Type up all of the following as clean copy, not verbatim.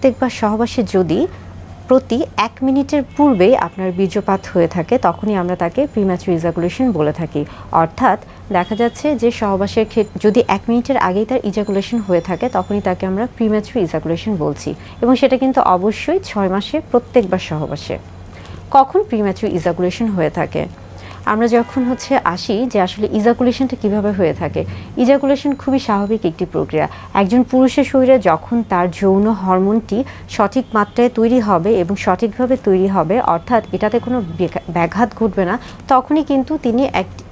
প্রত্যেকবার সহবাসে যদি প্রতি 1 মিনিটের পূর্বেই আপনার বীর্যপাত হয়ে থাকে তখনই আমরা তাকে প্রিম্যাচুর ইজাকুলেশন বলে থাকি। অর্থাৎ দেখা যাচ্ছে যে সহবাসের ক্ষেত্রে যদি 1 মিনিটের আগেই তার ইজাকুলেশন হয়ে থাকে তখনই তাকে আমরা প্রিম্যাচুর ইজাকুলেশন বলছি, এবং সেটা কিন্তু অবশ্যই 6 মাসে প্রত্যেকবার সহবাসে। কখন প্রিম্যাচুর ইজাকুলেশন হয়ে থাকে? আমরা যখন আসি যে আসলে ইজাকুলেশনটা কিভাবে হয়ে থাকে। ইজাকুলেশন খুবই স্বাভাবিক একটি প্রক্রিয়া। একজন পুরুষের শরীরে যখন তার যৌন হরমোনটি সঠিক মাত্রায় তৈরি হবে এবং সঠিকভাবে তৈরি হবে, অর্থাৎ এটাতে কোনো ব্যাঘাত ঘটবে না, তখনই কিন্তু তিনি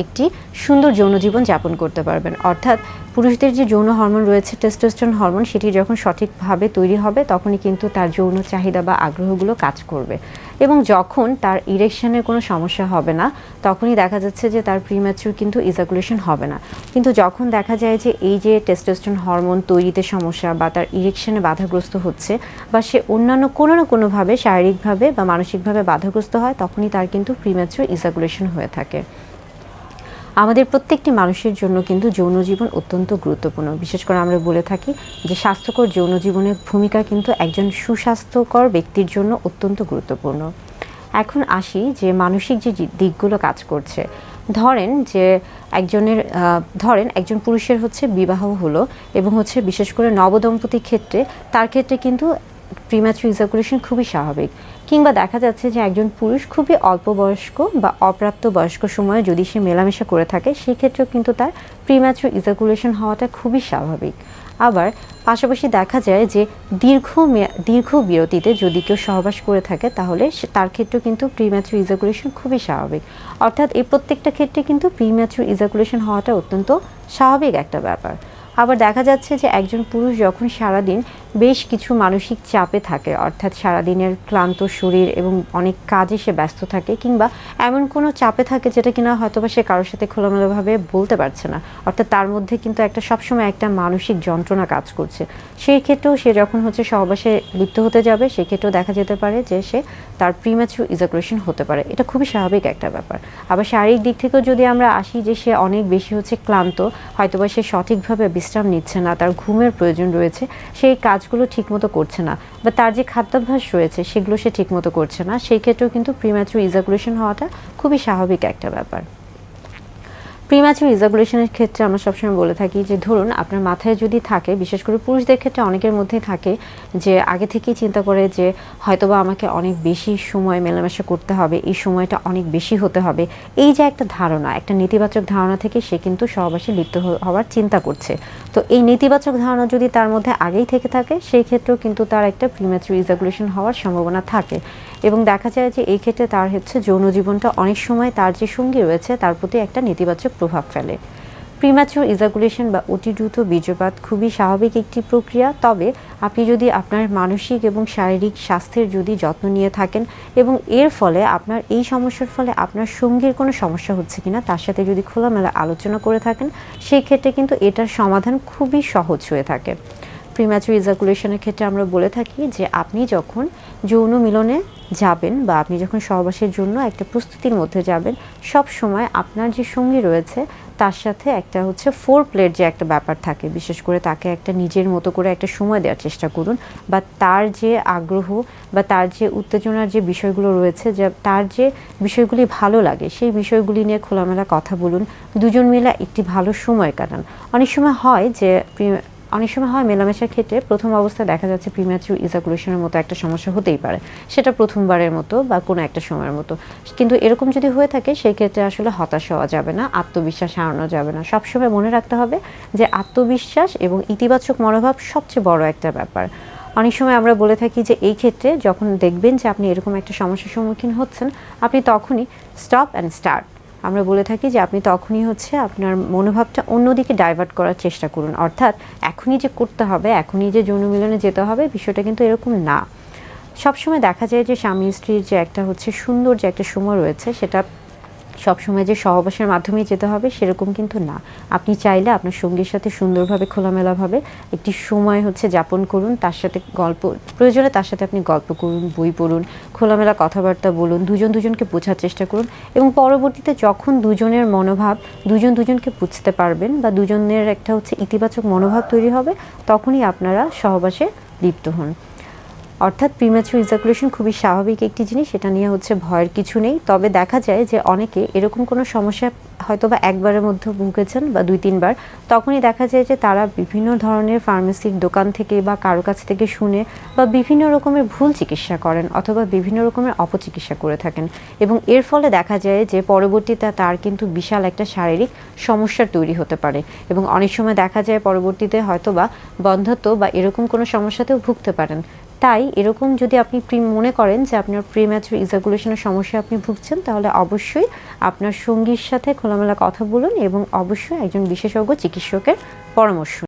একটি সুন্দর যৌন জীবন যাপন করতে পারবেন। অর্থাৎ পুরুষদের যে যৌন হরমোন রয়েছে টেস্টোস্টেরন হরমোন, সেটি যখন সঠিকভাবে তৈরি হবে তখনই কিন্তু তার যৌন চাহিদা বা আগ্রহগুলো কাজ করবে, এবং যখন তার ইরেকশনের কোনো সমস্যা হবে না তখনই দেখা যাচ্ছে যে তার প্রিম্যাচুর কিন্তু ইজাকুলেশন হবে না। কিন্তু যখন দেখা যায় যে এই যে টেস্টোস্টেরন হরমোন তৈরিতে সমস্যা বা তার ইরেকশনে বাধাগ্রস্ত হচ্ছে বা সে অন্যান্য কোনো না কোনোভাবে শারীরিকভাবে বা মানসিকভাবে বাধাগ্রস্ত হয়, তখনই তার কিন্তু প্রিম্যাচুর ইজাকুলেশন হয়ে থাকে। আমাদের প্রত্যেকটি মানুষের জন্য কিন্তু যৌন জীবন অত্যন্ত গুরুত্বপূর্ণ। বিশেষ করে আমরা বলে থাকি যে স্বাস্থ্যকর যৌন জীবনের ভূমিকা কিন্তু একজন সুস্বাস্থ্যকর ব্যক্তির জন্য অত্যন্ত গুরুত্বপূর্ণ। এখন আসি যে মানসিক যে দিকগুলো কাজ করছে। ধরেন একজন পুরুষের বিবাহ হলো এবং বিশেষ করে নবদম্পতির ক্ষেত্রে তার ক্ষেত্রে কিন্তু প্রিম্যাচুর ইজাকুলেশন খুবই স্বাভাবিক। কিংবা দেখা যাচ্ছে যে একজন পুরুষ খুবই অল্প বয়স্ক বা অপ্রাপ্ত বয়স্ক সময়ে যদি সে মেলামেশা করে থাকে, সেই ক্ষেত্রেও কিন্তু তার প্রিম্যাচুর ইজাকুলেশন হওয়াটা খুবই স্বাভাবিক। আবার পাশাপাশি দেখা যায় যে দীর্ঘ বিরতিতে যদি কেউ সহবাস করে থাকে তাহলে তার ক্ষেত্রেও কিন্তু প্রিম্যাচুর ইজাকুলেশন খুবই স্বাভাবিক। অর্থাৎ এই প্রত্যেকটা ক্ষেত্রে কিন্তু প্রিম্যাচুর ইজাকুলেশন হওয়াটা অত্যন্ত স্বাভাবিক একটা ব্যাপার। আবার দেখা যাচ্ছে যে একজন পুরুষ যখন সারাদিন বেশ কিছু মানসিক চাপে থাকে, অর্থাৎ সারাদিনের ক্লান্ত শরীর এবং অনেক কাজে সে ব্যস্ত থাকে, কিংবা এমন কোনো চাপে থাকে যেটা কিনা হয়তোবা সে কারোর সাথে খোলামেলাভাবে বলতে পারছে না, অর্থাৎ তার মধ্যে কিন্তু সবসময় একটা মানসিক যন্ত্রণা কাজ করছে, সেই ক্ষেত্রেও সে যখন সহবাসে লিপ্ত হতে যাবে সেক্ষেত্রেও দেখা যেতে পারে যে তার প্রিম্যাচুর ইজাকুলেশন হতে পারে। এটা খুবই স্বাভাবিক একটা ব্যাপার। আবার শারীরিক দিক থেকেও যদি আমরা আসি যে সে অনেক বেশি ক্লান্ত, হয়তোবা সে সঠিকভাবে বিশ্রাম নিচ্ছে না, তার ঘুমের প্রয়োজন রয়েছে, সেই কাজগুলো ঠিকমতো করছে না, বা তার যে খাদ্যাভ্যাস রয়েছে সেগুলো সে ঠিকমতো করছে না, সেই ক্ষেত্রেও কিন্তু প্রিম্যাচুর ইজাকুলেশন হওয়াটা খুবই স্বাভাবিক একটা ব্যাপার। প্রিম্যাচুর ইজাকুলেশনের ক্ষেত্রে আমরা সবসময় বলে থাকি যে ধরুন আপনার মাথায় যদি থাকে, বিশেষ করে পুরুষদের ক্ষেত্রে অনেকের মধ্যেই থাকে যে আগে থেকেই চিন্তা করে যে হয়তোবা আমাকে অনেক বেশি সময় মেলামেশা করতে হবে, এই সময়টা অনেক বেশি হতে হবে, এই যে একটা ধারণা, একটা নেতিবাচক ধারণা থেকে সে কিন্তু সহবাসে লিপ্ত হওয়ার চিন্তা করছে। তো এই নেতিবাচক ধারণা যদি তার মধ্যে আগেই থেকে থাকে, সেই ক্ষেত্রেও কিন্তু তার একটা প্রিম্যাচুর ইজাকুলেশন হওয়ার সম্ভাবনা থাকে, এবং দেখা যায় যে এই ক্ষেত্রে তার যৌন জীবনটা অনেক সময় তার যে সঙ্গী রয়েছে তার প্রতি একটা নেতিবাচক প্রভাব ফেলে। প্রিম্যাচুর ইজাকুলেশন বা অতি দ্রুত বীর্যপাত খুবই স্বাভাবিক একটি প্রক্রিয়া। তবে আপনি যদি আপনার মানসিক এবং শারীরিক স্বাস্থ্যের যদি যত্ন নিয়ে থাকেন এবং এর ফলে আপনার এই সমস্যার ফলে আপনার সঙ্গীর কোনো সমস্যা হচ্ছে কিনা তার সাথে যদি খোলামেলা আলোচনা করে থাকেন, সেই ক্ষেত্রে কিন্তু এটার সমাধান খুবই সহজ হয়ে থাকে। প্রিম্যাচুর ইজাকুলেশনের ক্ষেত্রে আমরা বলে থাকি যে আপনি যখন যৌন মিলনে যাবেন বা আপনি যখন সহবাসের জন্য একটা প্রস্তুতির মধ্যে যাবেন, সব সময় আপনার যে সঙ্গী রয়েছে তার সাথে একটা ফোর প্লের যে একটা ব্যাপার থাকে, বিশেষ করে তাকে একটা নিজের মতো করে একটা সময় দেওয়ার চেষ্টা করুন, বা তার যে আগ্রহ বা তার যে উত্তেজনার যে বিষয়গুলো রয়েছে, যে তার যে বিষয়গুলি ভালো লাগে সেই বিষয়গুলি নিয়ে খোলামেলা কথা বলুন, দুজন মিলে একটি ভালো সময় কাটান। অনেক সময় হয় মেলামেশার ক্ষেত্রে প্রথম অবস্থায় দেখা যাচ্ছে প্রিম্যাচুর ইজাকুলেশনের মতো একটা সমস্যা হতেই পারে, সেটা প্রথমবারের মতো বা কোনো একটা সময়ের মতো, কিন্তু এরকম যদি হয়ে থাকে সেই ক্ষেত্রে আসলে হতাশ হওয়া যাবে না, আত্মবিশ্বাস হারানো যাবে না। সবসময় মনে রাখতে হবে যে আত্মবিশ্বাস এবং ইতিবাচক মনোভাব সবচেয়ে বড় একটা ব্যাপার। অনেক সময় আমরা বলে থাকি যে এই ক্ষেত্রে যখন দেখবেন যে আপনি এরকম একটা সমস্যার সম্মুখীন হচ্ছেন, আপনি তখনই স্টপ অ্যান্ড স্টার্ট, আমরা বলে থাকি যে আপনি তখনই আপনার মনোভাবটা অন্যদিকে ডাইভার্ট করার চেষ্টা করুন। অর্থাৎ এখনই যে করতে হবে, এখনই যে যৌন মিলনে যেতে হবে, বিষয়টা কিন্তু এরকম না। সবসময় দেখা যায় যে স্বামী স্ত্রীর যে একটা সুন্দর যে একটা সময় রয়েছে, সেটা সবসময় যে সহবাসের মাধ্যমেই যেতে হবে সেরকম কিন্তু না। আপনি চাইলে আপনার সঙ্গীর সাথে সুন্দরভাবে খোলামেলাভাবে একটি সময় যাপন করুন, তার সাথে প্রয়োজনে তার সাথে আপনি গল্প করুন, বই পড়ুন, খোলামেলা কথাবার্তা বলুন, দুজনকে বোঝার চেষ্টা করুন, এবং পরবর্তীতে যখন দুজনের মনোভাব দুজনকে বুঝতে পারবেন বা দুজনের একটা ইতিবাচক মনোভাব তৈরি হবে, তখনই আপনারা সহবাসে লিপ্ত হন। অর্থাৎ প্রিম্যাচুর ইজাকুলেশন খুবই স্বাভাবিক একটি জিনিস, এটা নিয়ে ভয়ের কিছু নেই। তবে দেখা যায় যে অনেকে এরকম কোনো সমস্যা হয়তো বা একবারের মধ্যে ভুগেছেন বা 2-3 বার, তখনই দেখা যায় যে তারা বিভিন্ন ধরনের ফার্মেসির দোকান থেকে বা কারো কাছ থেকে শুনে বা বিভিন্ন রকমের ভুল চিকিৎসা করেন অথবা বিভিন্ন রকমের অপচিকিৎসা করে থাকেন, এবং এর ফলে দেখা যায় যে পরবর্তীতে তার কিন্তু বিশাল একটা শারীরিক সমস্যার তৈরি হতে পারে, এবং অনেক সময় দেখা যায় পরবর্তীতে হয়তো বা বন্ধ্যাত্ব বা এরকম কোনো সমস্যাতেও ভুগতে পারেন। তাই এরকম যদি আপনি মনে করেন যে আপনার প্রিম্যাচুর ইজাকুলেশনের সমস্যা আপনি ভুগছেন, তাহলে অবশ্যই আপনার সঙ্গীর সাথে খোলামেলা কথা বলুন এবং অবশ্যই একজন বিশেষজ্ঞ চিকিৎসকের পরামর্শ